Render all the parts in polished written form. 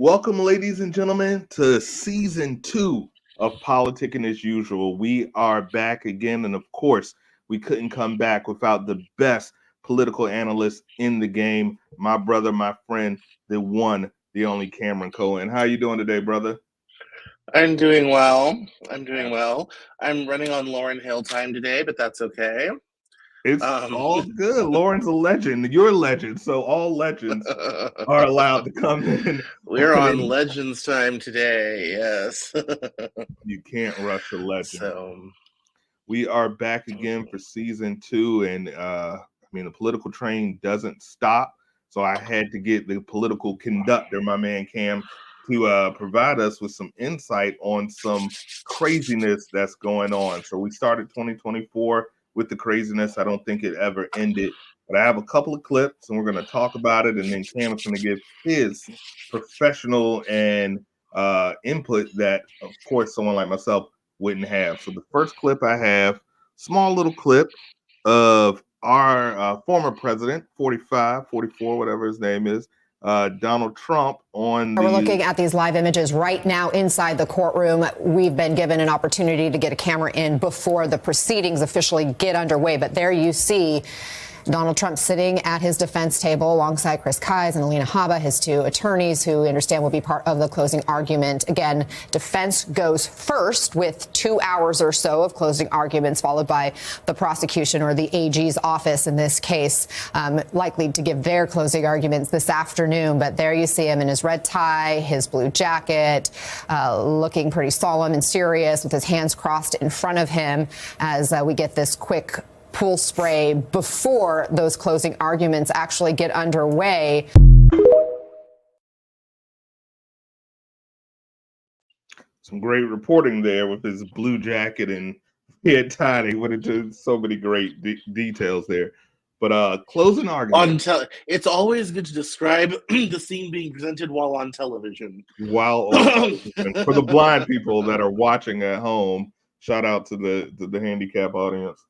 Welcome, ladies and gentlemen, to season 2 of Politicking as Usual. We are back again, and of course, we couldn't come back without the best political analyst in the game, my brother, my friend, the one, the only Cameron Cowan. How you doing today, brother? I'm doing well. I'm running on Lauren Hill time today, but that's okay. It's all good. Lauren's a legend. You're a legend, so all legends are allowed to come in. We're on Legends time today, yes. You can't rush a legend. So We are back again for season 2, and the political train doesn't stop. So I had to get the political conductor, my man Cam, to provide us with some insight on some craziness that's going on. So we started 2024 with the craziness. I don't think it ever ended, but I have a couple of clips, and we're going to talk about it, and then Cam is going to give his professional and input that, of course, someone like myself wouldn't have. So the first clip I have, small little clip of our former president, 45, 44, whatever his name is, Donald Trump on the... We're looking at these live images right now inside the courtroom. We've been given an opportunity to get a camera in before the proceedings officially get underway. But there you see Donald Trump sitting at his defense table alongside Chris Kise and Alina Habba, his two attorneys, who we understand will be part of the closing argument. Again, defense goes first with 2 hours or so of closing arguments, followed by the prosecution, or the AG's office in this case, likely to give their closing arguments this afternoon. But there you see him in his red tie, his blue jacket, looking pretty solemn and serious with his hands crossed in front of him as we get this quick pool spray before those closing arguments actually get underway. Some great reporting there with his blue jacket and head tie. They went into so many great details there. But closing argument. It's always good to describe the scene being presented while on television. For the blind people that are watching at home, shout out to the handicap audience.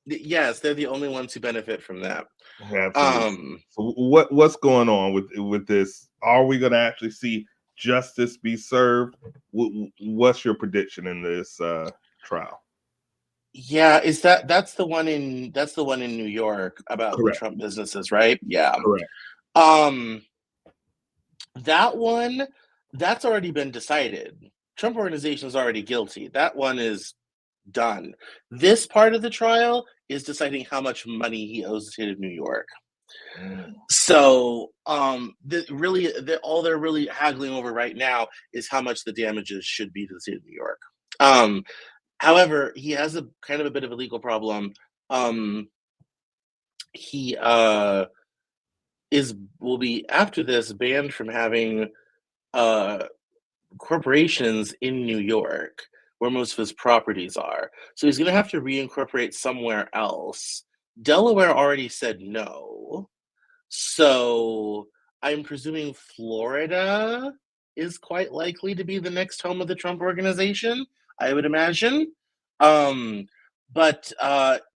Yes, they're the only ones who benefit from that. Absolutely. So what's going on with this? Are we going to actually see justice be served? What's your prediction in this trial? Yeah, that's the one in New York about Correct. the Trump businesses, right? Yeah. Correct. That one, that's already been decided. Trump Organization is already guilty. That one is done. This part of the trial is deciding how much money he owes the state of New York. So, all they're really haggling over right now is how much the damages should be to the state of New York. However, he has a kind of a bit of a legal problem. He will be after this banned from having corporations in New York, where most of his properties are. So he's going to have to reincorporate somewhere else. Delaware already said no. So I'm presuming Florida is quite likely to be the next home of the Trump Organization, I would imagine. But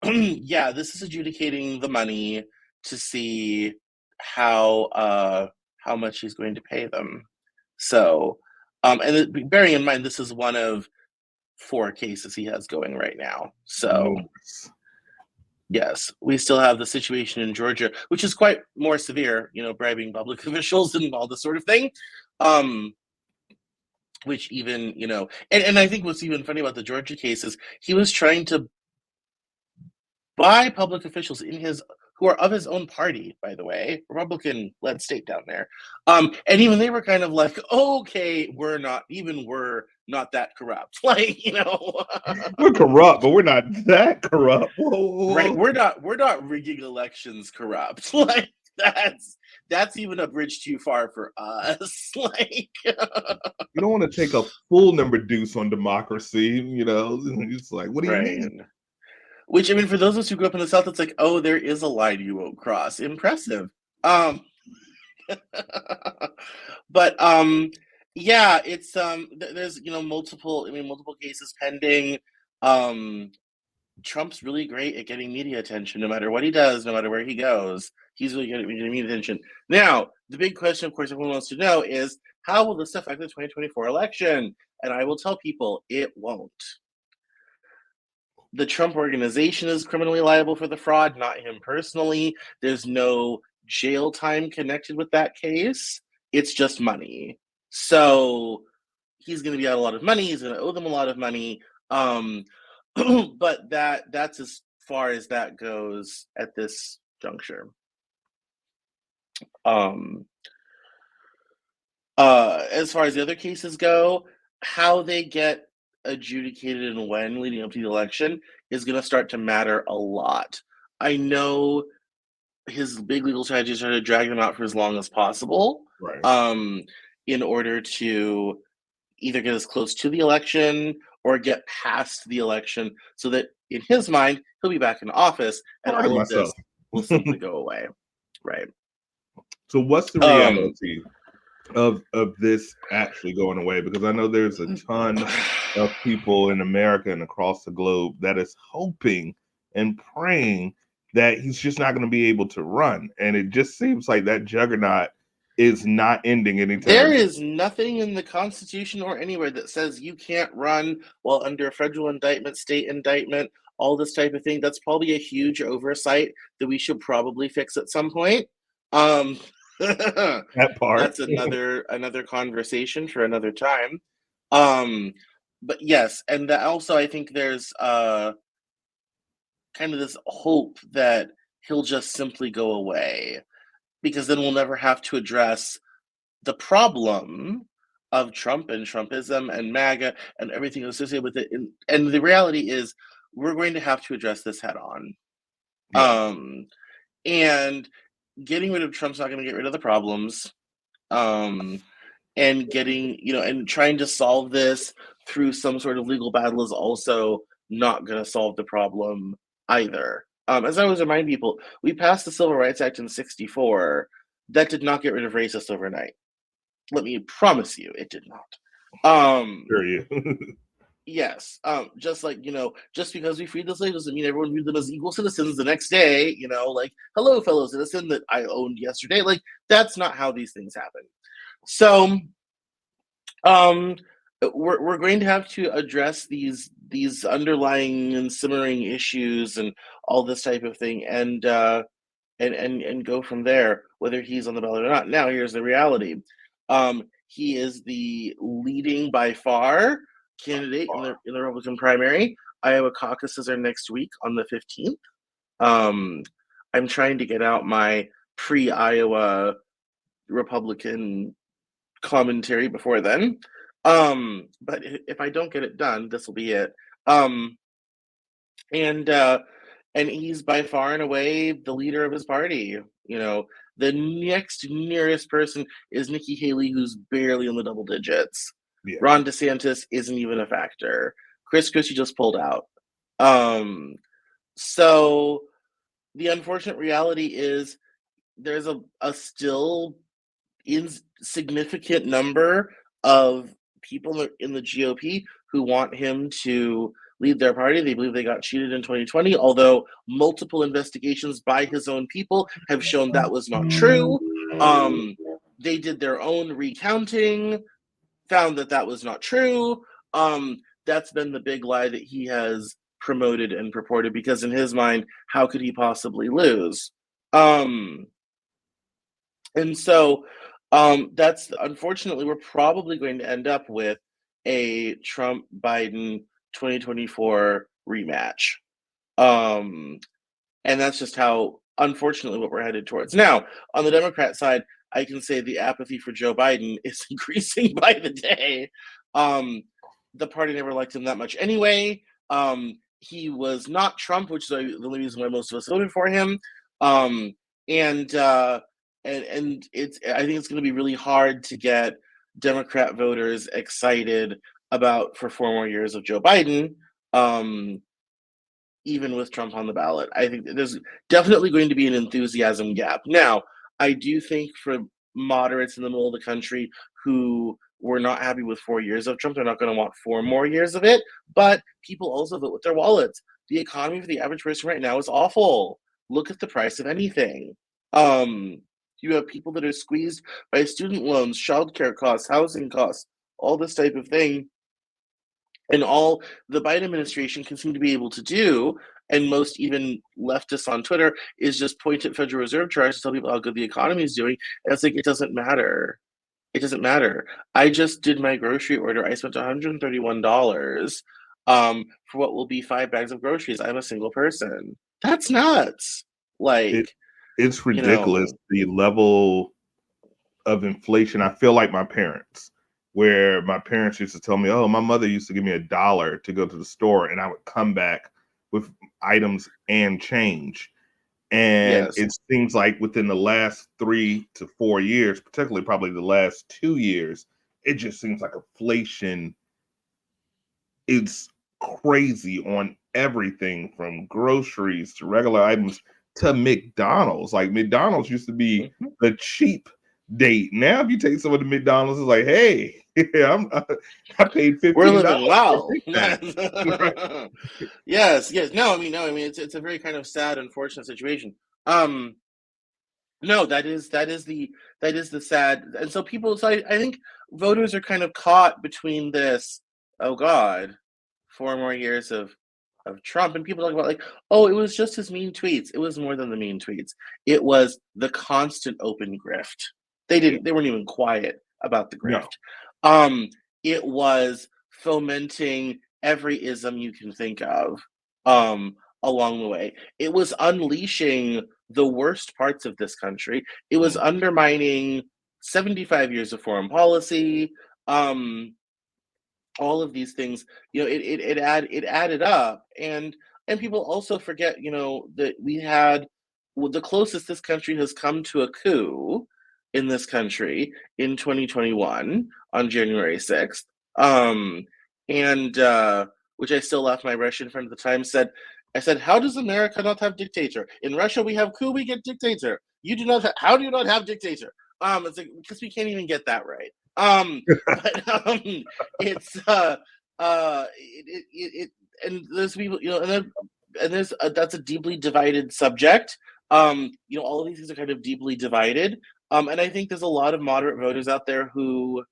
yeah, this is adjudicating the money to see how much he's going to pay them. So, and bearing in mind, this is one of 4 cases he has going right now. So, yes, we still have the situation in Georgia, which is quite more severe, bribing public officials and all this sort of thing. Which even, and I think what's even funny about the Georgia case is he was trying to buy public officials who are of his own party, by the way, Republican-led state down there. And even they were kind of like, okay, we're not that corrupt. Like, we're corrupt, but we're not that corrupt. Whoa. Right. We're not rigging elections corrupt. Like, that's even a bridge too far for us. Like, you don't want to take a full number deuce on democracy, It's like, what do you mean? Which, I mean, for those of us who grew up in the South, it's like, oh, there is a line you won't cross. Impressive. But yeah, it's there's multiple cases pending. Trump's really great at getting media attention. No matter what he does, no matter where he goes, he's really good at getting media attention. Now, the big question, of course, everyone wants to know is, how will this affect the 2024 election? And I will tell people, it won't. The Trump organization is criminally liable for the fraud, not him personally. There's no jail time connected with that case. It's just money. So he's going to be out a lot of money. He's going to owe them a lot of money. But that's as far as that goes at this juncture. As far as the other cases go, how they get adjudicated and when leading up to the election is going to start to matter a lot. I know his big legal strategies are to drag them out for as long as possible, Right. in order to either get as close to the election or get past the election, so that in his mind he'll be back in office and Proud of all of this myself. will simply go away. Right. So what's the reality of this actually going away? Because I know there's a ton of people in America and across the globe that is hoping and praying that he's just not going to be able to run. And it just seems like that juggernaut is not ending anytime There soon. is nothing in the Constitution or anywhere that says you can't run while under federal indictment, state indictment, all this type of thing. That's probably a huge oversight that we should probably fix at some point. That part. That's another conversation for another time. But yes, and also I think there's kind of this hope that he'll just simply go away, because then we'll never have to address the problem of Trump and Trumpism and MAGA and everything associated with it. And the reality is, we're going to have to address this head on. Yeah. And getting rid of Trump's not going to get rid of the problems. And getting, and trying to solve this through some sort of legal battle is also not going to solve the problem either. As I always remind people, we passed the Civil Rights Act in '64. That did not get rid of racists overnight. Let me promise you, it did not. Sure you. Yes. Just like, just because we freed the slaves doesn't mean everyone viewed them as equal citizens the next day, like, hello, fellow citizen that I owned yesterday. Like, that's not how these things happen. So, we're going to have to address these underlying and simmering issues and all this type of thing, and go from there, whether he's on the ballot or not. Now, here's the reality: he is the leading by far candidate in the Republican primary. Iowa caucuses are next week on the 15th. I'm trying to get out my pre-Iowa Republican commentary before then. But if I don't get it done, this will be it. And he's by far and away the leader of his party. The next nearest person is Nikki Haley, who's barely in the double digits. Yeah. Ron DeSantis isn't even a factor. Chris Christie just pulled out. So the unfortunate reality is there's a still insignificant number of people in the GOP who want him to lead their party. They believe they got cheated in 2020, although multiple investigations by his own people have shown that was not true. They did their own recounting, found that was not true. That's been the big lie that he has promoted and purported, because in his mind, how could he possibly lose? And so that's, unfortunately, we're probably going to end up with a Trump-Biden 2024 rematch. And that's just how, unfortunately, what we're headed towards. Now, on the Democrat side, I can say the apathy for Joe Biden is increasing by the day. The party never liked him that much anyway. He was not Trump, which is the only reason why most of us voted for him. And it's, I think it's going to be really hard to get Democrat voters excited for 4 more years of Joe Biden, even with Trump on the ballot. I think there's definitely going to be an enthusiasm gap. Now, I do think for moderates in the middle of the country who were not happy with 4 years of Trump, they're not going to want 4 more years of it. But people also vote with their wallets. the economy for the average person right now is awful. Look at the price of anything. You have people that are squeezed by student loans, childcare costs, housing costs, all this type of thing. And all the Biden administration can seem to be able to do, and most even leftists on Twitter, is just point at Federal Reserve charts to tell people how good the economy is doing. And it's like, it doesn't matter. It doesn't matter. I just did my grocery order. I spent $131 for what will be 5 bags of groceries. I'm a single person. That's nuts. Like, it's ridiculous, the level of inflation. I feel like my parents, where my parents used to tell me, oh, my mother used to give me $1 to go to the store, and I would come back with items and change. And yes. it seems like within the last 3 to 4 years, particularly probably the last 2 years, it just seems like inflation is crazy on everything from groceries to regular items to McDonald's. Like, McDonald's used to be the cheap date. Now, if you take some of the McDonald's, it's like, hey, I paid $15. We're living well. Right. Yes. No, I mean, it's a very kind of sad, unfortunate situation. No, that is the sad, and so people. So I think voters are kind of caught between this. Oh God, 4 more years of Trump, and people talk about like, oh, it was just his mean tweets. It was more than the mean tweets. It was the constant open grift. They weren't even quiet about the grift. No. It was fomenting every ism you can think of along the way. It was unleashing the worst parts of this country. It was undermining 75 years of foreign policy. All of these things, it added up, and people also forget, that we had the closest this country has come to a coup in this country in 2021 on January 6th, and which I still laugh. My Russian friend at the time said, I said, how does America not have dictator? In Russia, we have coup, we get dictator. You do not. How do you not have dictator? It's like, because we can't even get that right. But it's and there's people, and there's that's a deeply divided subject. All of these things are kind of deeply divided. And I think there's a lot of moderate voters out there who,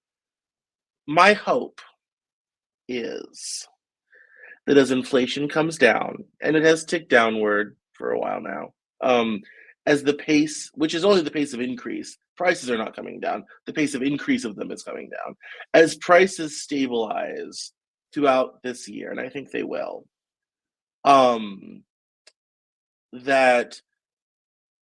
my hope is that as inflation comes down, and it has ticked downward for a while now, as the pace, which is only the pace of increase, prices are not coming down. The pace of increase of them is coming down. As prices stabilize throughout this year, and I think they will, that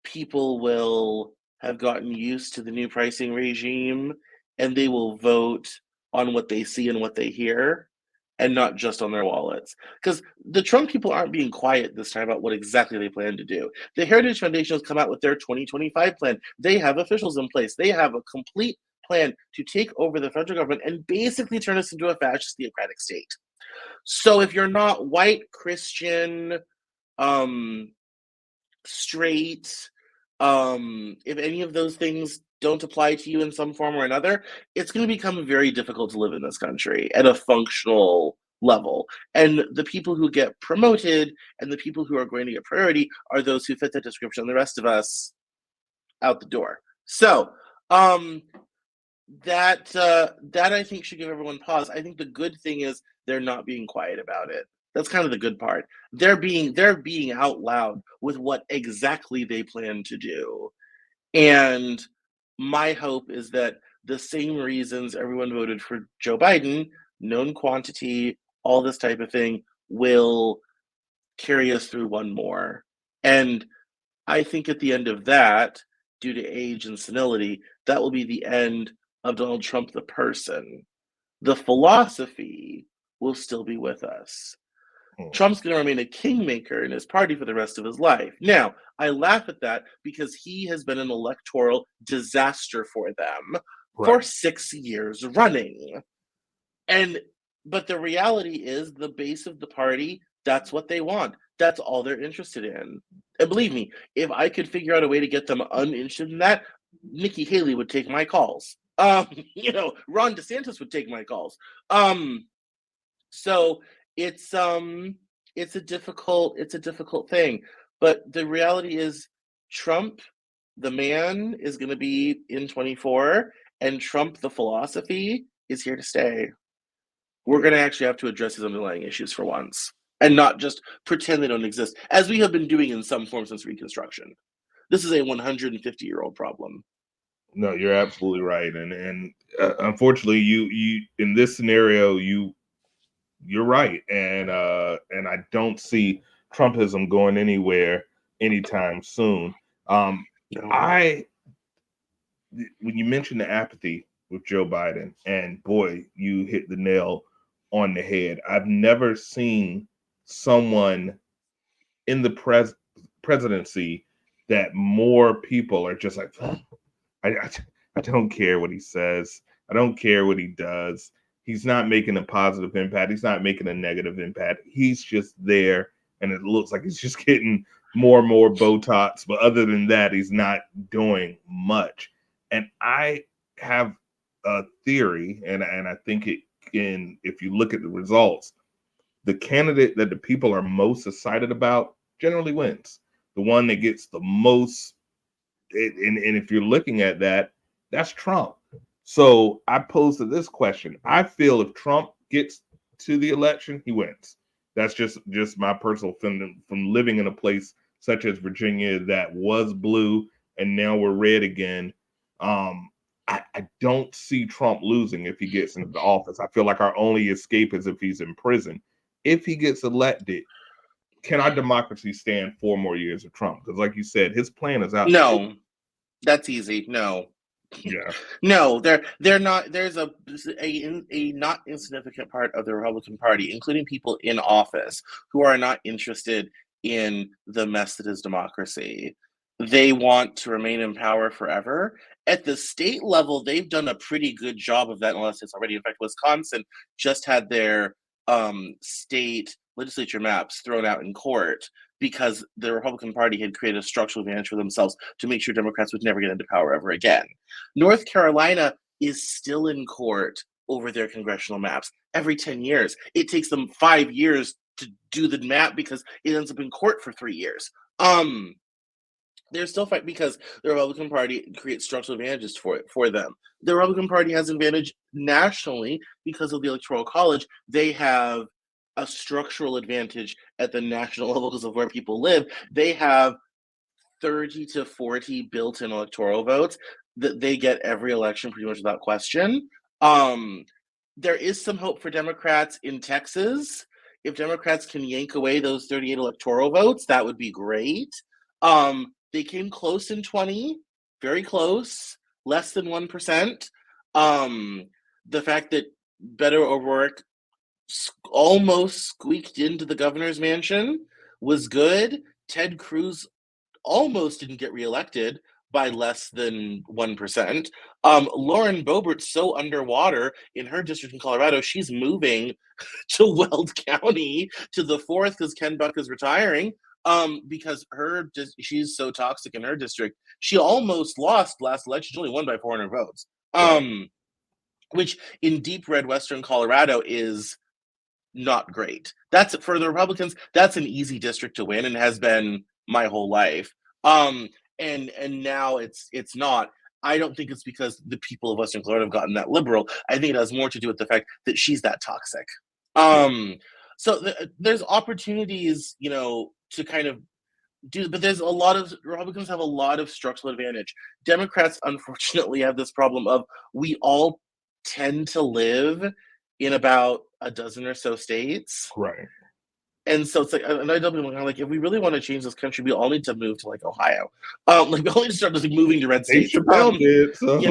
people will have gotten used to the new pricing regime, and they will vote on what they see and what they hear, and not just on their wallets. Because the Trump people aren't being quiet this time about what exactly they plan to do. The Heritage Foundation has come out with their 2025 plan. They have officials in place. They have a complete plan to take over the federal government and basically turn us into a fascist theocratic state. So if you're not white, Christian, straight, if any of those things don't apply to you in some form or another, it's going to become very difficult to live in this country at a functional level. And the people who get promoted and the people who are going to get priority are those who fit that description. The rest of us, out the door. So that I think should give everyone pause. I think the good thing is they're not being quiet about it. That's kind of the good part. They're being out loud with what exactly they plan to do. And my hope is that the same reasons everyone voted for Joe Biden, known quantity, all this type of thing, will carry us through one more. And I think at the end of that, due to age and senility, that will be the end of Donald Trump the person. The philosophy will still be with us. Trump's going to remain a kingmaker in his party for the rest of his life. Now, I laugh at that because he has been an electoral disaster for them for 6 years running. But the reality is the base of the party, that's what they want. That's all they're interested in. And believe me, if I could figure out a way to get them uninterested in that, Nikki Haley would take my calls. Ron DeSantis would take my calls. So it's it's a difficult thing. But the reality is, Trump, the man, is going to be in 24, and Trump, the philosophy, is here to stay. We're going to actually have to address his underlying issues for once, and not just pretend they don't exist, as we have been doing in some form since Reconstruction. This is a 150-year-old problem. No, you're absolutely right, and unfortunately, you in this scenario, you're right, and I don't see Trumpism going anywhere anytime soon. I when you mentioned the apathy with Joe Biden, and boy, you hit the nail on the head. I've never seen someone in the presidency that more people are just like, I don't care what he says. I don't care what he does. He's not making a positive impact. He's not making a negative impact. He's just there, and it looks like he's just getting more and more Botox. But other than that, he's not doing much. And I have a theory, and I think it can, if you look at the results, the candidate that the people are most excited about generally wins. The one that gets the most, and if you're looking at that, that's Trump. So I posed this question. I feel if Trump gets to the election, he wins. That's just my personal feeling from living in a place such as Virginia that was blue and now we're red again. I don't see Trump losing if he gets into the office. I feel like our only escape is if he's in prison. If he gets elected, can our democracy stand 4 more years of Trump? Because like you said, his plan is out. No, that's easy. No. Yeah. No, they're not. There's a not insignificant part of the Republican Party, including people in office, who are not interested in the mess that is democracy. They want to remain in power forever. At the state level, they've done a pretty good job of that, unless it's already. In fact, Wisconsin just had their state legislature maps thrown out in court because the Republican Party had created a structural advantage for themselves to make sure Democrats would never get into power ever again. North Carolina is still in court over their congressional maps every 10 years. It takes them 5 years to do the map because it ends up in court for 3 years. They're still fighting because the Republican Party creates structural advantages for them. The Republican Party has advantage nationally because of the Electoral College. They have a structural advantage at the national level because of where people live. They have 30 to 40 built-in electoral votes that they get every election pretty much without question. There is some hope for Democrats in Texas. If Democrats can yank away those 38 electoral votes, that would be great. They came close in 20, very close, less than 1%. The fact that Beto O'Rourke almost squeaked into the governor's mansion was good. Ted Cruz almost didn't get reelected by less than 1%. Lauren Boebert's so underwater in her district in Colorado, she's moving to Weld County to the 4th because Ken Buck is retiring. Because she's so toxic in her district. She almost lost last election. She only won by 400 votes. Which in deep red western Colorado is not great. That's for the Republicans. That's an easy district to win and has been my whole life. And now it's not. I don't think it's because the people of Western Colorado have gotten that liberal. I think it has more to do with the fact that she's that toxic. So there's opportunities, to kind of do, but there's a lot of Republicans have a lot of structural advantage. Democrats, unfortunately, have this problem of we all tend to live in about a dozen or so states. Right. And so it's like, and I don't know, like, if we really want to change this country, we all need to move to like Ohio. We all need to start just moving to red states. Chappelle did, so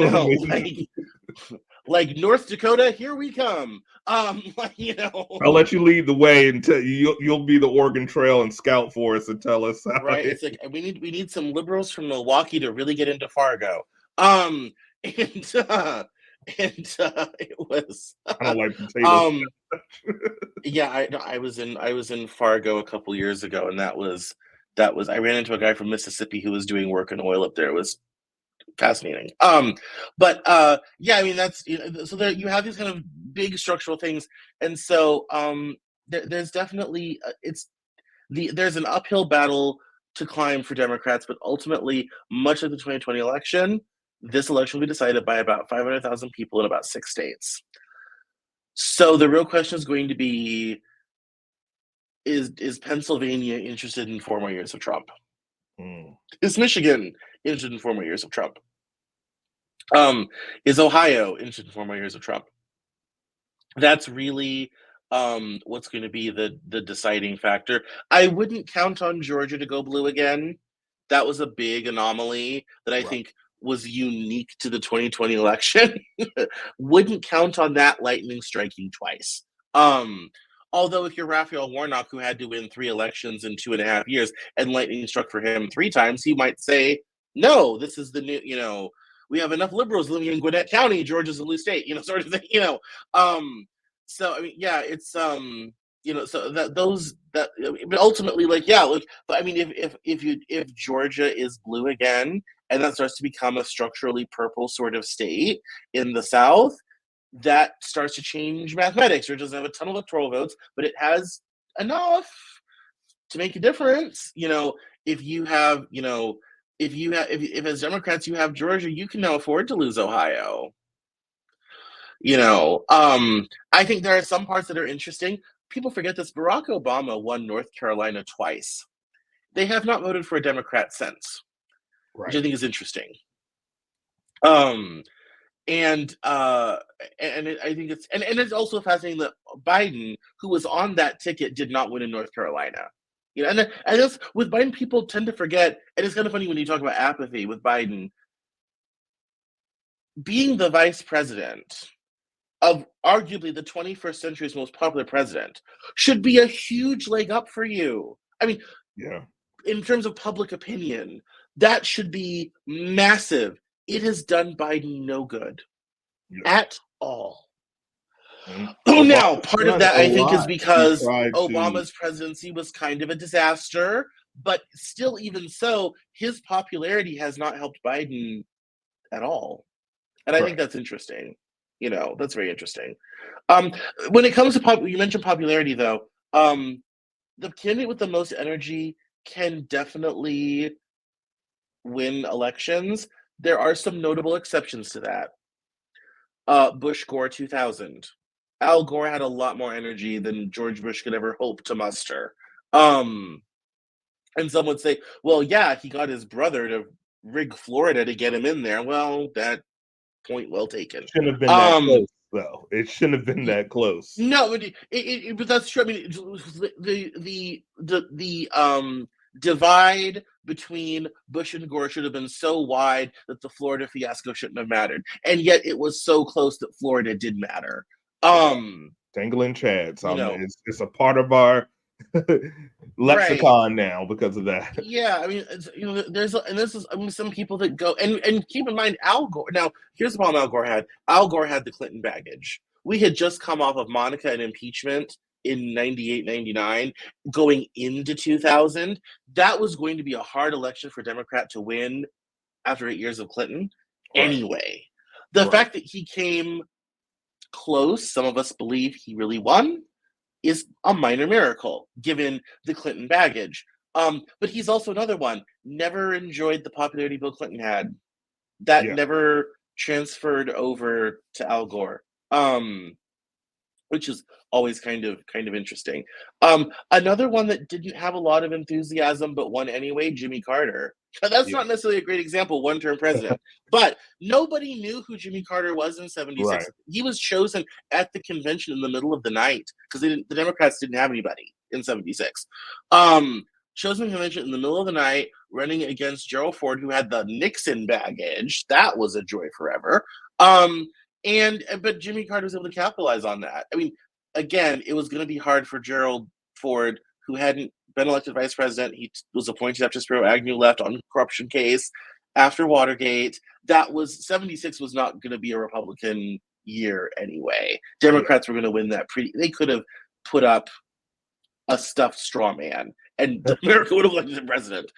like North Dakota, here we come. I'll let you lead the way and you'll be the Oregon Trail and scout for us and tell us. Right. It's like we need some liberals from Milwaukee to really get into Fargo. It was. I don't like potatoes. Yeah, I was in Fargo a couple years ago, and that was. I ran into a guy from Mississippi who was doing work in oil up there. It was fascinating. Yeah, I mean that's so there you have these kind of big structural things, and so there's definitely there's an uphill battle to climb for Democrats, but ultimately, much like the 2020 election, this election will be decided by about 500,000 people in about 6 states. So the real question is going to be, is Pennsylvania interested in 4 more years of Trump? Is Michigan interested in 4 more years of Trump? Is Ohio interested in 4 more years of Trump? That's really what's going to be the deciding factor. I wouldn't count on Georgia to go blue again. That was a big anomaly that I think was unique to the 2020 election. Wouldn't count on that lightning striking twice. Although if you're Raphael Warnock, who had to win 3 elections in 2.5 years, and lightning struck for him 3 times, he might say, no, this is the new, we have enough liberals living in Gwinnett County, Georgia's a blue state, sort of thing, So I mean, yeah, it's so but ultimately, but I mean, if Georgia is blue again, and that starts to become a structurally purple sort of state in the South, that starts to change mathematics. Or it doesn't have a ton of electoral votes, but it has enough to make a difference. If as Democrats you have Georgia, you can now afford to lose Ohio. I think there are some parts that are interesting. People forget this. Barack Obama won North Carolina twice. They have not voted for a Democrat since, which I think is interesting. I think it's also fascinating that Biden, who was on that ticket, did not win in North Carolina. And that's, with Biden, people tend to forget, and it's kind of funny when you talk about apathy with Biden. Being the vice president of arguably the 21st century's most popular president should be a huge leg up for you. I mean, in terms of public opinion, that should be massive. It has done Biden no good at all. Now, part of that, I think, is because Obama's presidency was kind of a disaster, but still, even so, his popularity has not helped Biden at all. And I think that's interesting. That's very interesting. When it comes to you mentioned popularity, though. The candidate with the most energy can definitely win elections. There are some notable exceptions to that. Bush Gore 2000. Al Gore had a lot more energy than George Bush could ever hope to muster. And some would say, well, yeah, he got his brother to rig Florida to get him in there. Well, that point well taken. Shouldn't have been that close, though. It shouldn't have been that close. No, but that's true. I mean, the divide between Bush and Gore should have been so wide that the Florida fiasco shouldn't have mattered, and yet it was so close that Florida did matter. Dangling Chads. It's a part of our lexicon now because of that. Yeah, I mean, some people that go and keep in mind Al Gore. Now, here's the problem Al Gore had. Al Gore had the Clinton baggage. We had just come off of Monica and impeachment in 98, 99, going into 2000. That was going to be a hard election for Democrat to win after 8 years of Clinton. Anyway, the fact that he came close, some of us believe he really won, is a minor miracle, given the Clinton baggage. But he's also another one, never enjoyed the popularity Bill Clinton had. That never transferred over to Al Gore, which is always kind of interesting. Another one that didn't have a lot of enthusiasm but won anyway, Jimmy Carter. That's not necessarily a great example, one-term president. But nobody knew who Jimmy Carter was in 76. He was chosen at the convention in the middle of the night because the Democrats didn't have anybody in 76. Chosen convention in the middle of the night, running against Gerald Ford, who had the Nixon baggage. That was a joy forever. But Jimmy Carter was able to capitalize on that. I mean, again, it was going to be hard for Gerald Ford, who hadn't been elected vice president. He was appointed after Spiro Agnew left on a corruption case after Watergate. 76 was not going to be a Republican year anyway. Democrats were going to win that they could have put up a stuffed straw man and America would have elected him president.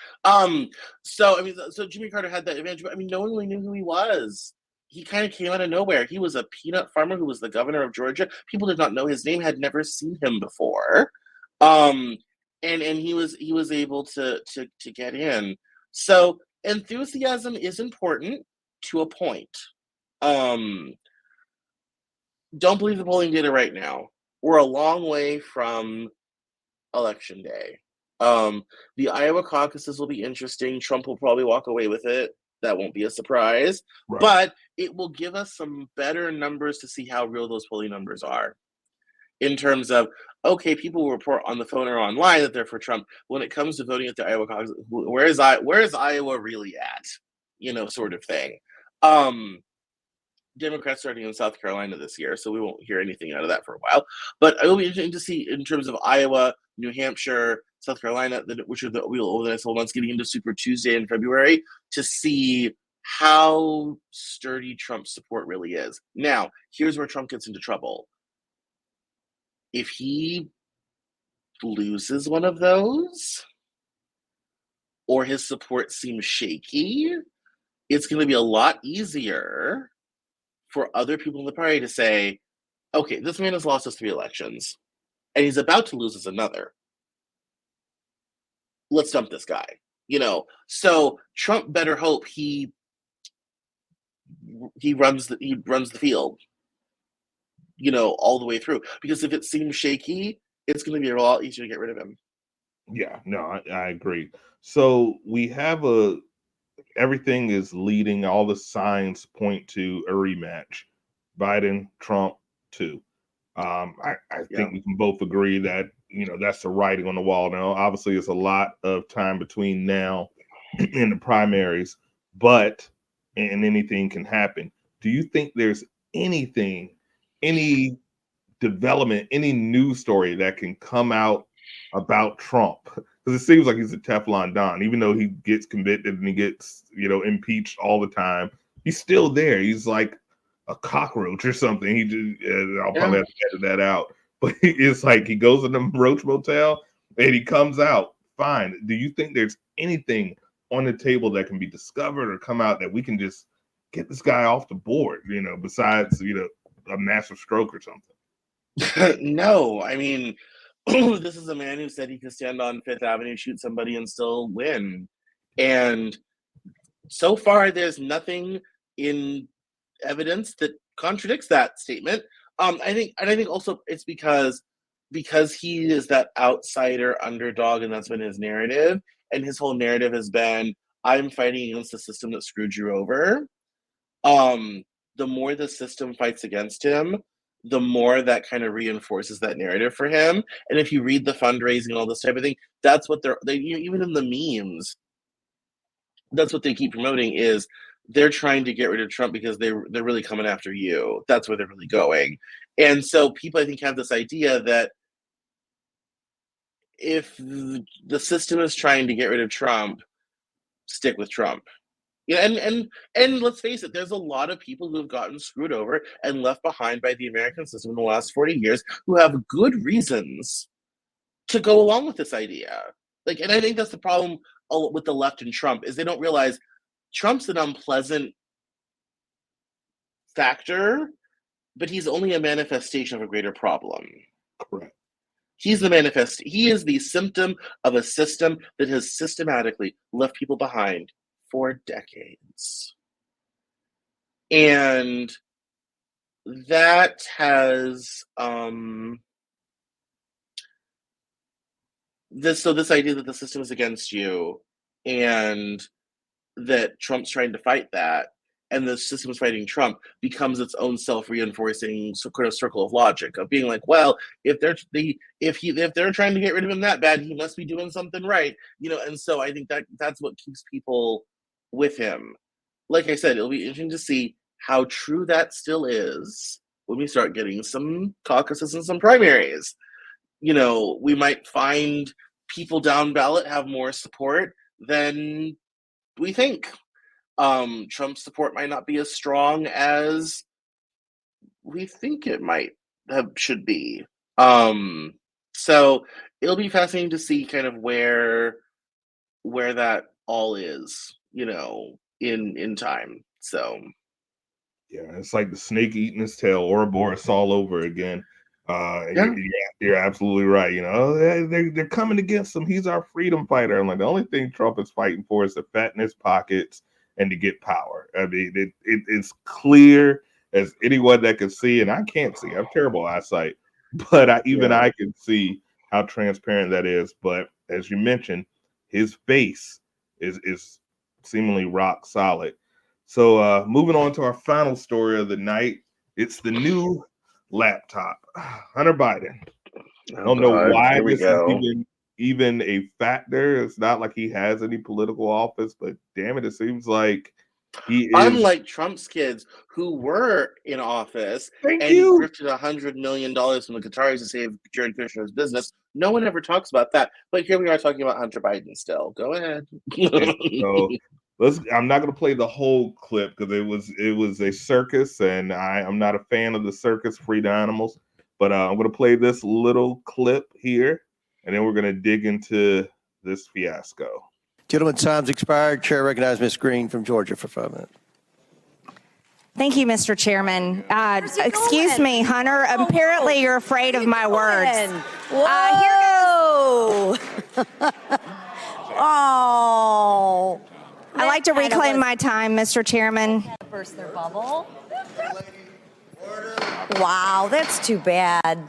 So Jimmy Carter had that advantage, but I mean, no one really knew who he was. he kind of came out of nowhere. He was a peanut farmer who was the governor of Georgia. People did not know his name, had never seen him before. And he was able to get in. So enthusiasm is important to a point. Don't believe the polling data right now. We're a long way from Election Day. The Iowa caucuses will be interesting. Trump will probably walk away with it. That won't be a surprise. Right. But it will give us some better numbers to see how real those polling numbers are. In terms of, okay, people will report on the phone or online that they're for Trump. When it comes to voting at the Iowa caucus, where is Iowa really at? Sort of thing. Democrats starting in South Carolina this year, so we won't hear anything out of that for a while. But it will be interesting to see in terms of Iowa, New Hampshire, South Carolina, which are over the next couple months, getting into Super Tuesday in February, to see how sturdy Trump's support really is. Now, here's where Trump gets into trouble. If he loses one of those, or his support seems shaky, it's going to be a lot easier for other people in the party to say, okay, this man has lost us 3 elections, and he's about to lose us another. Let's dump this guy. So Trump better hope he runs the field, all the way through. Because if it seems shaky, it's going to be a lot easier to get rid of him. Yeah, no, I agree. So we have everything is leading, all the signs point to a rematch. Biden, Trump, 2. I think we can both agree that, that's the writing on the wall now. Obviously, it's a lot of time between now and the primaries, but anything can happen. Do you think there's anything, any development, any news story that can come out about Trump? Because it seems like he's a Teflon Don, even though he gets convicted and he gets, impeached all the time. He's still there. He's like a cockroach or something. He just, I'll probably have to edit that out. But it's like he goes in the Roach Motel and he comes out fine. Do you think there's anything on the table that can be discovered or come out that we can just get this guy off the board, besides, a massive stroke or something? No, I mean, this is a man who said he could stand on Fifth Avenue, shoot somebody, and still win. And so far, there's nothing in evidence that contradicts that statement. I think also it's because he is that outsider underdog, and that's been his narrative. And his whole narrative has been, I'm fighting against the system that screwed you over. The more the system fights against him, the more that kind of reinforces that narrative for him. And if you read the fundraising and all this type of thing, that's what they even in the memes, that's what they keep promoting, is they're trying to get rid of Trump because they're really coming after you. That's where they're really going. And so people, I think, have this idea that if the system is trying to get rid of Trump, stick with Trump. And let's face it, there's a lot of people who have gotten screwed over and left behind by the American system in the last 40 years who have good reasons to go along with this idea. And I think that's the problem with the left and Trump, is they don't realize Trump's an unpleasant factor, but he's only a manifestation of a greater problem. Correct. He is the symptom of a system that has systematically left people behind for decades. And that has this idea that the system is against you and that Trump's trying to fight that, and the system is fighting Trump, becomes its own self-reinforcing sort of circle of logic of being like, well, if they're trying to get rid of him that bad, he must be doing something right, And so I think that's what keeps people with him. Like I said, it'll be interesting to see how true that still is when we start getting some caucuses and some primaries. We might find people down ballot have more support than we think. Trump's support might not be as strong as we think it should be. So it'll be fascinating to see kind of where that all is, in time. So Yeah, it's like the snake eating his tail, Ouroboros all over again. You're absolutely right. You know, they're coming against him. He's our freedom fighter. I'm like, the only thing Trump is fighting for is to fatten his pockets and to get power. I mean, it's clear as anyone that can see, and I can't see. I have terrible eyesight, but I can see how transparent that is. But as you mentioned, his face is seemingly rock solid. So moving on to our final story of the night, it's the new laptop. Hunter Biden. I don't know why this is even a factor. It's not like he has any political office, but damn it, it seems like he is. Unlike Trump's kids who were in office and grifted $100 million from the Qataris to save Jared Kushner's business, no one ever talks about that. But here we are talking about Hunter Biden still. Go ahead. So I'm not going to play the whole clip because it was a circus, and I'm not a fan of the circus free to animals. But I'm going to play this little clip here, and then we're going to dig into this fiasco. Gentlemen, time's expired. Chair recognizes Ms. Green from Georgia for 5 minutes. Thank you, Mr. Chairman. Excuse me, Hunter. Apparently you're afraid of my words. Whoa! Oh. I like to reclaim my time, Mr. Chairman. Burst their bubble. Wow, that's too bad.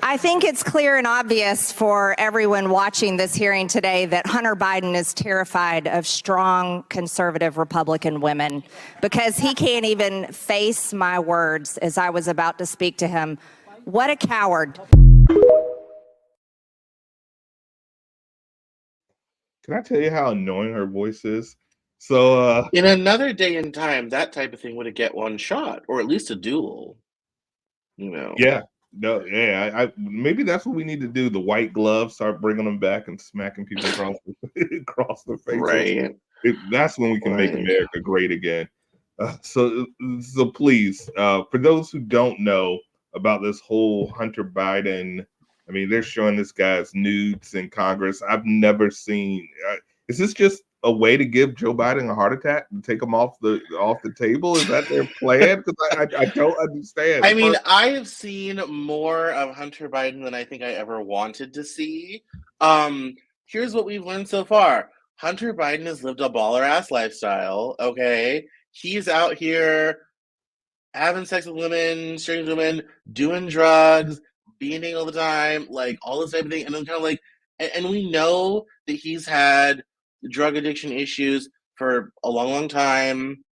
I think it's clear and obvious for everyone watching this hearing today that Hunter Biden is terrified of strong conservative Republican women because he can't even face my words as I was about to speak to him. What a coward. Can I tell you how annoying her voice is? So in another day and time, that type of thing would have get one shot, or at least a duel. You know. Yeah. No, yeah, I maybe that's what we need to do. The white gloves, start bringing them back and smacking people across the face. Right. That's when we can make America great again. So please, for those who don't know about this whole Hunter Biden, I mean, they're showing this guy's nudes in Congress. I've never seen. Is this just a way to give Joe Biden a heart attack and take him off the table? Is that their plan? Because I don't understand. I mean, I have seen more of Hunter Biden than I think I ever wanted to see. Here's what we've learned so far. Hunter Biden has lived a baller-ass lifestyle, okay? He's out here having sex with women, strange women, doing drugs, being all the time, like all this type of thing. And I'm kind of like, and we know that he's had drug addiction issues for a long, long time.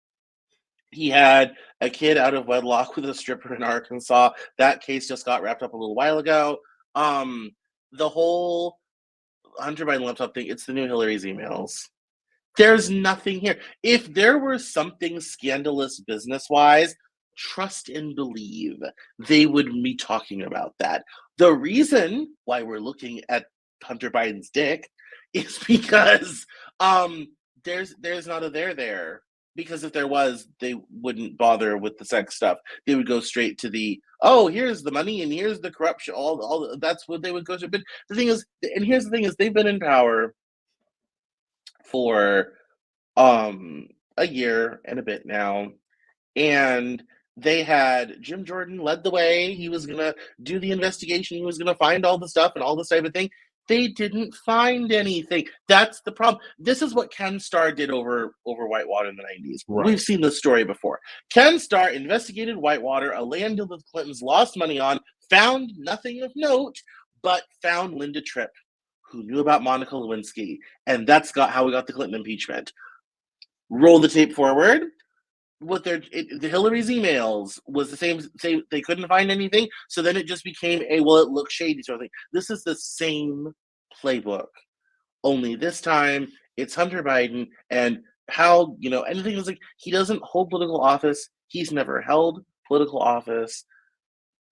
He had a kid out of wedlock with a stripper in Arkansas. That case just got wrapped up a little while ago. The whole Hunter Biden laptop thing, it's the new Hillary's emails. There's nothing here. If there were something scandalous business-wise, trust and believe they would be talking about that. The reason why we're looking at Hunter Biden's dick is because there's not a there. Because if there was, they wouldn't bother with the sex stuff. They would go straight to the, oh, here's the money and here's the corruption. All that's what they would go to. But the thing is, and here's the thing is, they've been in power for a year and a bit now, and they had Jim Jordan led the way. He was gonna do the investigation. He was gonna find all the stuff and all this type of thing. They didn't find anything. That's the problem. This is what Ken Starr did over Whitewater in the 90s. Right. We've seen this story before. Ken Starr investigated Whitewater, a land deal that the Clintons lost money on, found nothing of note, but found Linda Tripp, who knew about Monica Lewinsky. And that's how we got the Clinton impeachment. Roll the tape forward. The Hillary's emails was the same. They couldn't find anything, so then it just became it looks shady sort of thing. This is the same playbook, only this time it's Hunter Biden, and how anything is like he doesn't hold political office. He's never held political office.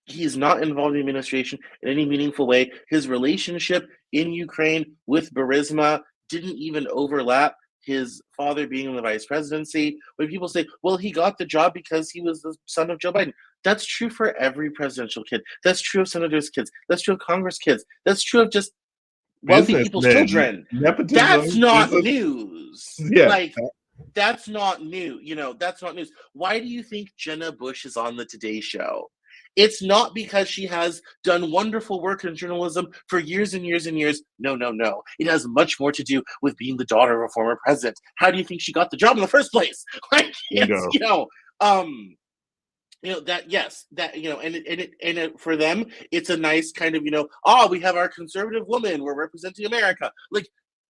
He's not involved in the administration in any meaningful way. His relationship in Ukraine with Burisma didn't even overlap his father being in the vice presidency. When people say, well, he got the job because he was the son of Joe Biden. That's true for every presidential kid. That's true of senators' kids. That's true of Congress kids. That's true of just wealthy people's children. Nepotism. That's not news. Yeah. That's not new. That's not news. Why do you think Jenna Bush is on the Today Show? It's not because she has done wonderful work in journalism for years and years and years. No, no, no. It has much more to do with being the daughter of a former president. How do you think she got the job in the first place? Like, it's, that, yes, that, for them, it's a nice kind of, we have our conservative woman, we're representing America. Like,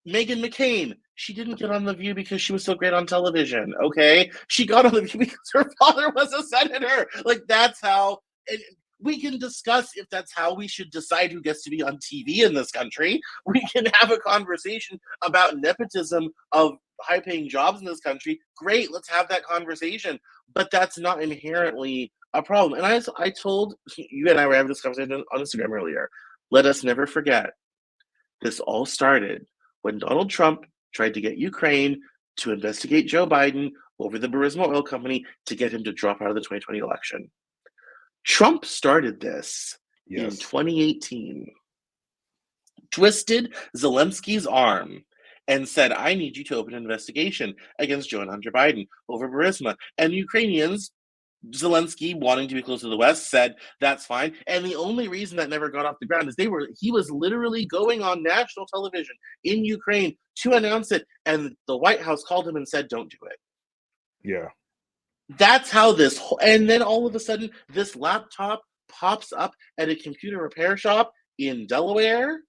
Meghan McCain, she didn't get on The View because she was so great on television, okay? She got on The View because her father was a senator. Like, that's how, and we can discuss if that's how we should decide who gets to be on TV in this country. We can have a conversation about nepotism of high-paying jobs in this country. Great, let's have that conversation. But that's not inherently a problem. And I told you and I were having this conversation on Instagram earlier. Let us never forget, this all started when Donald Trump tried to get Ukraine to investigate Joe Biden over the Burisma Oil Company to get him to drop out of the 2020 election. Trump started this in 2018, twisted Zelensky's arm and said, I need you to open an investigation against Joe and Hunter Biden over Burisma. And Ukrainians, Zelensky, wanting to be close to the West, said, that's fine. And the only reason that never got off the ground is he was literally going on national television in Ukraine to announce it. And the White House called him and said, don't do it. Yeah. That's how and then all of a sudden, this laptop pops up at a computer repair shop in Delaware.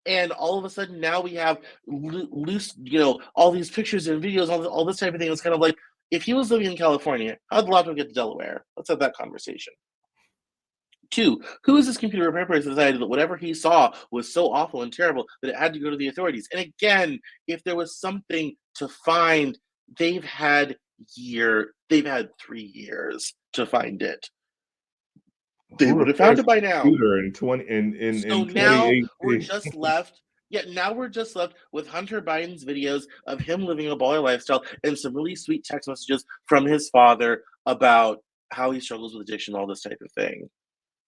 And all of a sudden now we have loose, all these pictures and videos, all this type of thing. It's kind of like, if he was living in California, how'd the laptop get to Delaware? Let's have that conversation. 2, who is this computer repair person that decided that whatever he saw was so awful and terrible that it had to go to the authorities? And again, if there was something to find, they've had 3 years to find it. They would have found it by now. So now we're just left. Now we're just left with Hunter Biden's videos of him living a baller lifestyle and some really sweet text messages from his father about how he struggles with addiction, all this type of thing.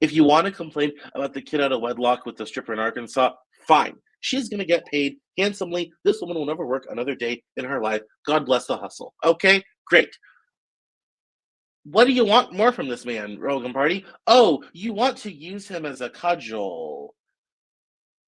If you want to complain about the kid out of wedlock with the stripper in Arkansas, fine. She's going to get paid handsomely. This woman will never work another day in her life. God bless the hustle. Okay, great. What do you want more from this man, Rogan Party? Oh, you want to use him as a cudgel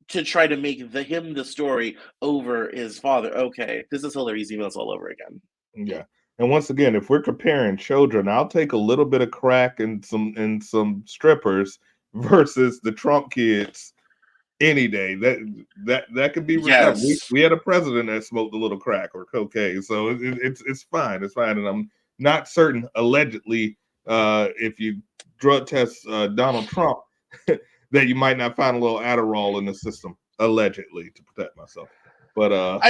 to try to make him the story over his father. Okay, this is Hillary's emails all over again. Yeah. And once again, if we're comparing children, I'll take a little bit of crack and some strippers versus the Trump kids any day. That could be recovered. Yes. We had a president that smoked a little crack or cocaine, so it's fine. It's fine, and I'm not certain. Allegedly, if you drug test Donald Trump, that you might not find a little Adderall in the system. Allegedly, to protect myself. But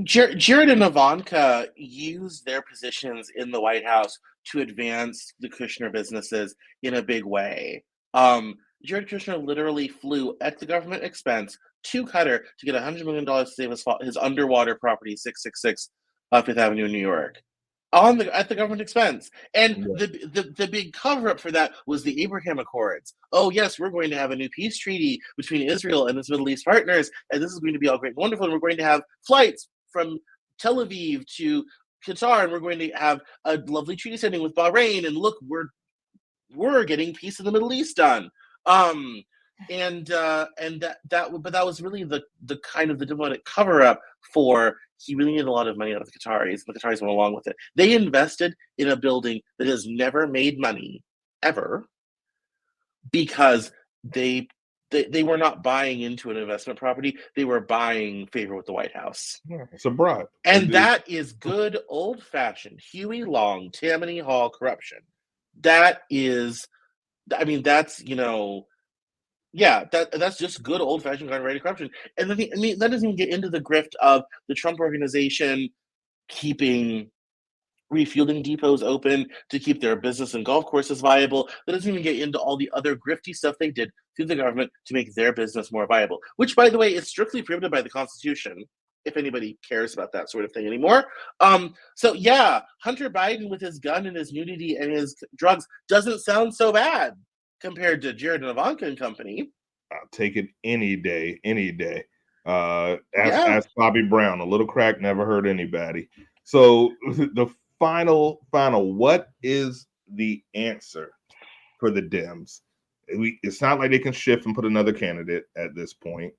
Jared and Ivanka used their positions in the White House to advance the Kushner businesses in a big way. Jared Kushner literally flew at the government expense to Qatar to get $100 million to save his underwater property, 666 Fifth Avenue in New York, at the government expense. And the big cover-up for that was the Abraham Accords. Oh, yes, we're going to have a new peace treaty between Israel and its Middle East partners, and this is going to be all great and wonderful, and we're going to have flights from Tel Aviv to Qatar, and we're going to have a lovely treaty signing with Bahrain, and look, we're getting peace in the Middle East done. But that was really the kind of the diplomatic cover-up for he really needed a lot of money out of the Qataris, and the Qataris went along with it. They invested in a building that has never made money, ever, because they were not buying into an investment property. They were buying favor with the White House. Yeah, it's a bribe. And that is good old-fashioned Huey Long, Tammany Hall corruption. That is, that's, that's just good old-fashioned kind of right corruption. And then that doesn't even get into the grift of the Trump organization keeping refueling depots open to keep their business and golf courses viable. That doesn't even get into all the other grifty stuff they did through the government to make their business more viable, which, by the way, is strictly prohibited by the Constitution, if anybody cares about that sort of thing anymore. So yeah, Hunter Biden with his gun and his nudity and his drugs doesn't sound so bad compared to Jared and Ivanka and company. I'll take it any day. Ask Bobby Brown. A little crack never hurt anybody. So the final, what is the answer for the Dems? It's not like they can shift and put another candidate at this point.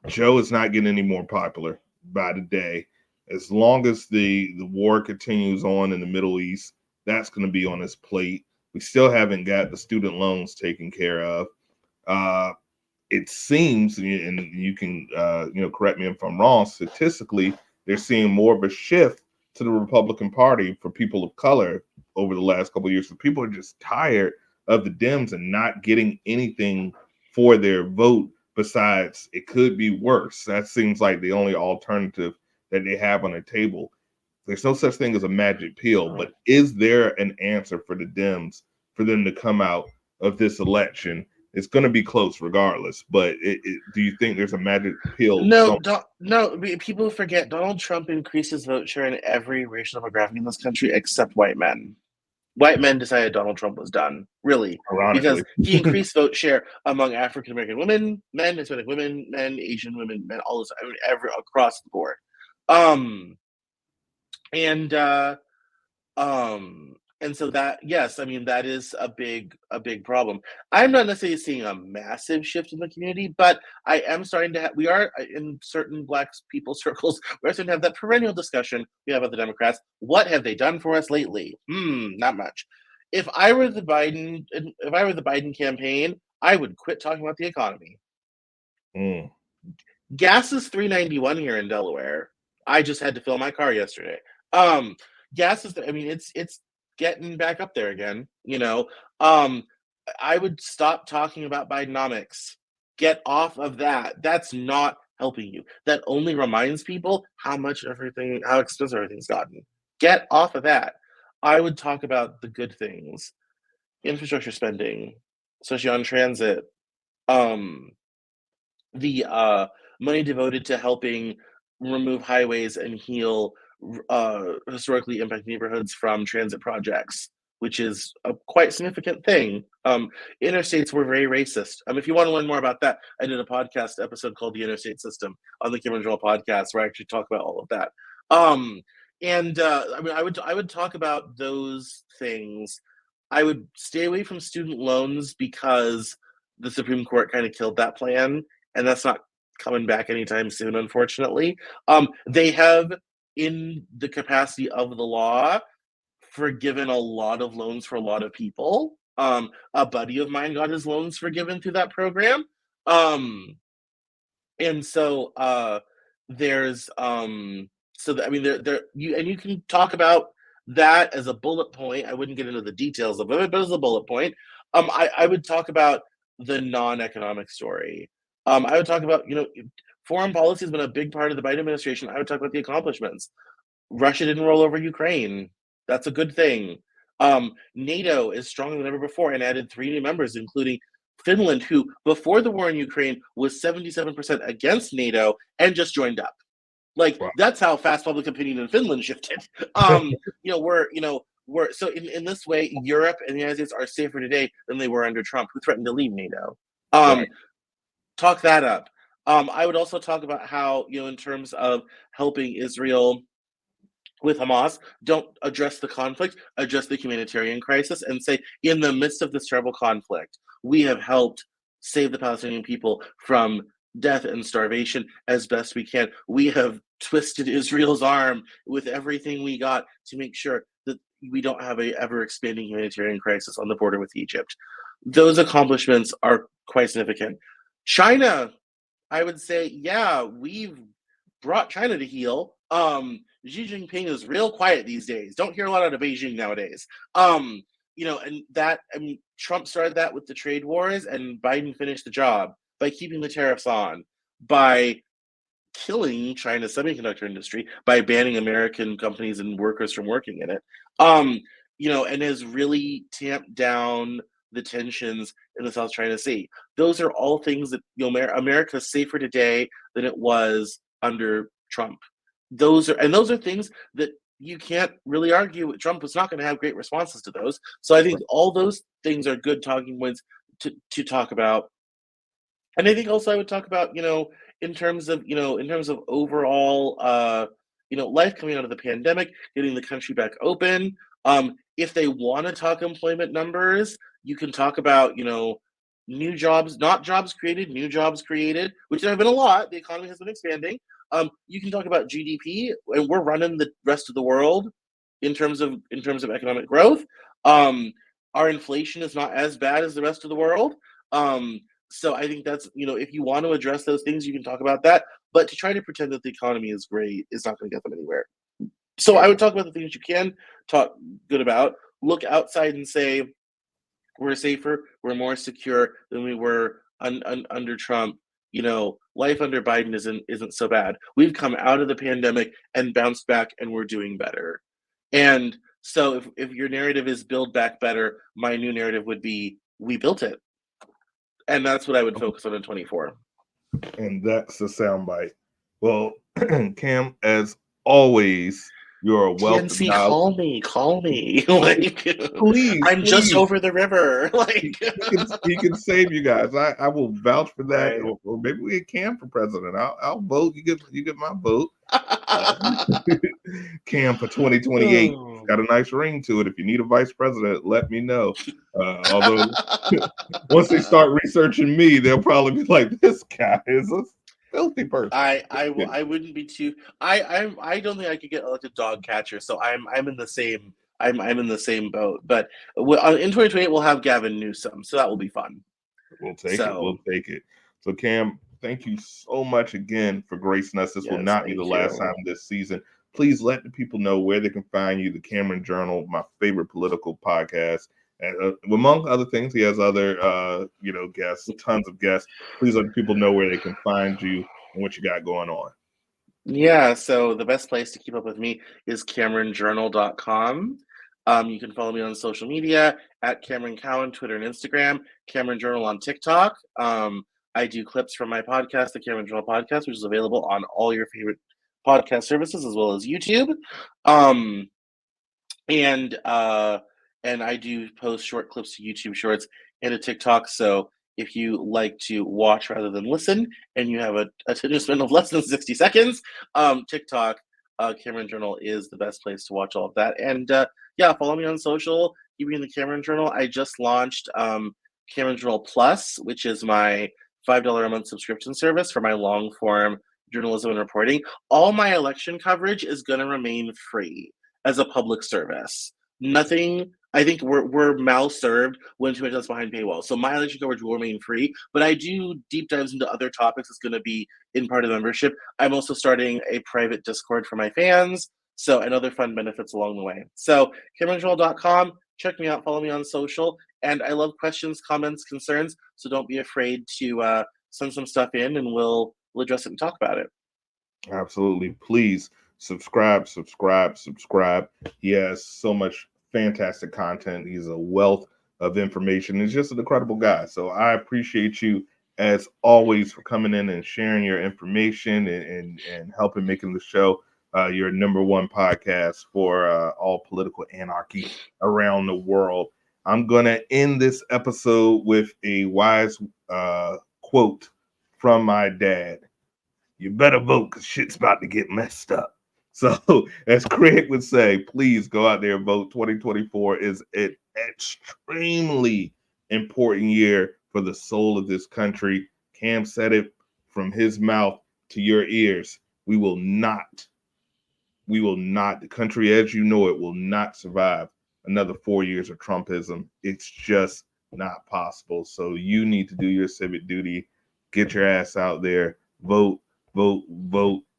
Joe is not getting any more popular by the day. As long as the war continues on in the Middle East, that's going to be on his plate. We still haven't got the student loans taken care of. It seems, and you can correct me if I'm wrong, statistically, they're seeing more of a shift to the Republican Party for people of color over the last couple of years. So people are just tired of the Dems and not getting anything for their vote besides it could be worse. That seems like the only alternative that they have on the table. There's no such thing as a magic pill, but is there an answer for the Dems for them to come out of this election? It's going to be close regardless, but do you think there's a magic pill? No, people forget Donald Trump increases vote share in every racial demographic in this country except white men. White men decided Donald Trump was done, really, Ironically. because he increased vote share among African American women, men, Hispanic women, men, Asian women, men, all this, across the board. And so that, yes, I mean, that is a big problem. I'm not necessarily seeing a massive shift in the community, but I am starting to we are in certain Black people circles, we're starting to have that perennial discussion we have about the Democrats. What have they done for us lately? Not much. If I were the Biden campaign, I would quit talking about the economy. Gas is $3.91 here in Delaware. I just had to fill my car yesterday. Gas is, it's getting back up there again. I would stop talking about Bidenomics. Get off of that. That's not helping you. That only reminds people how expensive everything's gotten. Get off of that. I would talk about the good things. Infrastructure spending, especially on transit. The money devoted to helping remove highways and heal historically impacted neighborhoods from transit projects, which is a quite significant thing. Interstates were very racist. If you want to learn more about that, I did a podcast episode called The Interstate System on the Cameron Cowan podcast where I actually talk about all of that. I would talk about those things. I would stay away from student loans because the Supreme Court kind of killed that plan, and that's not coming back anytime soon, unfortunately. They have, in the capacity of the law, forgiven a lot of loans for a lot of people. A buddy of mine got his loans forgiven through that program. And so there's you can talk about that as a bullet point. I wouldn't get into the details of it, but as a bullet point, I would talk about the non-economic story. I would talk about, foreign policy has been a big part of the Biden administration. I would talk about the accomplishments. Russia didn't roll over Ukraine. That's a good thing. NATO is stronger than ever before and added 3 new members, including Finland, who before the war in Ukraine was 77% against NATO and just joined up. Wow. That's how fast public opinion in Finland shifted. We're so in this way, Europe and the United States are safer today than they were under Trump, who threatened to leave NATO. Right. Talk that up. I would also talk about how, in terms of helping Israel with Hamas, don't address the conflict, address the humanitarian crisis, and say, in the midst of this terrible conflict, we have helped save the Palestinian people from death and starvation as best we can. We have twisted Israel's arm with everything we got to make sure that we don't have a ever-expanding humanitarian crisis on the border with Egypt. Those accomplishments are quite significant. China, I would say, yeah, we've brought China to heel. Xi Jinping is real quiet these days. Don't hear a lot out of Beijing nowadays. Trump started that with the trade wars, and Biden finished the job by keeping the tariffs on, by killing China's semiconductor industry, by banning American companies and workers from working in it. And has really tamped down the tensions in the South China Sea. Those are all things that America's safer today than it was under Trump. Those are things that you can't really argue. Trump was not going to have great responses to those. So I think all those things are good talking points to talk about. And I think also I would talk about, in terms of overall life coming out of the pandemic, getting the country back open. If they want to talk employment numbers, you can talk about, new jobs, not jobs created, new jobs created, which there have been a lot. The economy has been expanding. You can talk about GDP, and we're running the rest of the world in terms of economic growth. Our inflation is not as bad as the rest of the world. So I think that's, if you want to address those things, you can talk about that. But to try to pretend that the economy is great is not going to get them anywhere. So I would talk about the things you can talk good about. Look outside and say, we're safer, we're more secure than we were under Trump. Life under Biden isn't so bad. We've come out of the pandemic and bounced back, and we're doing better. And so if your narrative is build back better, my new narrative would be we built it. And that's what I would focus on in 24. And that's the soundbite. Well, Cam, as always, you're a wealth TNC, of call me. Like, please, I'm please. just over the river. Like, he can save you guys. I will vouch for that. Right. Or maybe we get Cam for president. I'll vote. You get my vote. Cam for 2028. Got a nice ring to it. If you need a vice president, let me know. Although once they start researching me, they'll probably be like, "This guy is a filthy person." I wouldn't be too. I don't think I could get elected dog catcher. So I'm in the same. I'm in the same boat. But in 2028 we'll have Gavin Newsom, so that will be fun. We'll take it. We'll take it. So Cam, thank you so much again for gracing us. This will not be the last time this season. Please let the people know where they can find you. The Cameron Journal, my favorite political podcast. And among other things, he has other, guests, tons of guests. Please let people know where they can find you and what you got going on. Yeah, so the best place to keep up with me is CameronJournal.com. You can follow me on social media at Cameron Cowan, Twitter and Instagram, Cameron Journal on TikTok. I do clips from my podcast, the Cameron Journal Podcast, which is available on all your favorite podcast services as well as YouTube. And I do post short clips to YouTube Shorts and to TikTok. So if you like to watch rather than listen, and you have a attention span of less than 60 seconds, TikTok, Cameron Journal is the best place to watch all of that. And follow me on social. Keep reading the Cameron Journal. I just launched Cameron Journal Plus, which is my $5 a month subscription service for my long form journalism and reporting. All my election coverage is going to remain free as a public service. Nothing. I think we're mal-served when too much that's behind paywall. So my election coverage will remain free, but I do deep dives into other topics. It's going to be in part of the membership. I'm also starting a private Discord for my fans, and other fun benefits along the way. So CameronJournal.com, check me out, follow me on social, and I love questions, comments, concerns, so don't be afraid to send some stuff in, and we'll address it and talk about it. Absolutely. Please subscribe. He has so much fantastic content. He's a wealth of information. He's just an incredible guy. So I appreciate you as always for coming in and sharing your information and helping making the show your number one podcast for all political anarchy around the world. I'm going to end this episode with a wise quote from my dad. You better vote because shit's about to get messed up. So, as Craig would say, please go out there and vote. 2024 is an extremely important year for the soul of this country. Cam said it from his mouth to your ears. We will not, the country as you know it will not survive another 4 years of Trumpism. It's just not possible. So you need to do your civic duty. Get your ass out there. Vote.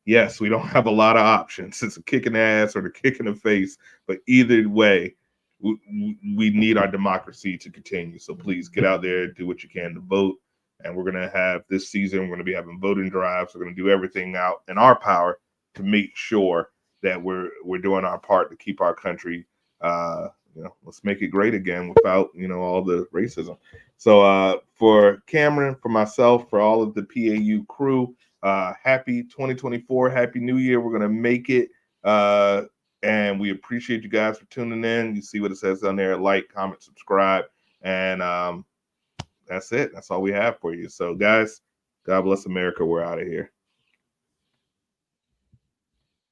Yes, we don't have a lot of options. It's a kick in the ass or the kick in the face. But either way, we need our democracy to continue. So please get out there, do what you can to vote. And we're going to have this season, we're going to be having voting drives. We're going to do everything out in our power to make sure that we're doing our part to keep our country, let's make it great again without, all the racism. So for Cameron, for myself, for all of the PAU crew, happy 2024, happy new year. We're going to make it. And we appreciate you guys for tuning in. You see what it says on there. Like, comment, subscribe. And that's it. That's all we have for you. So guys, God bless America. We're out of here.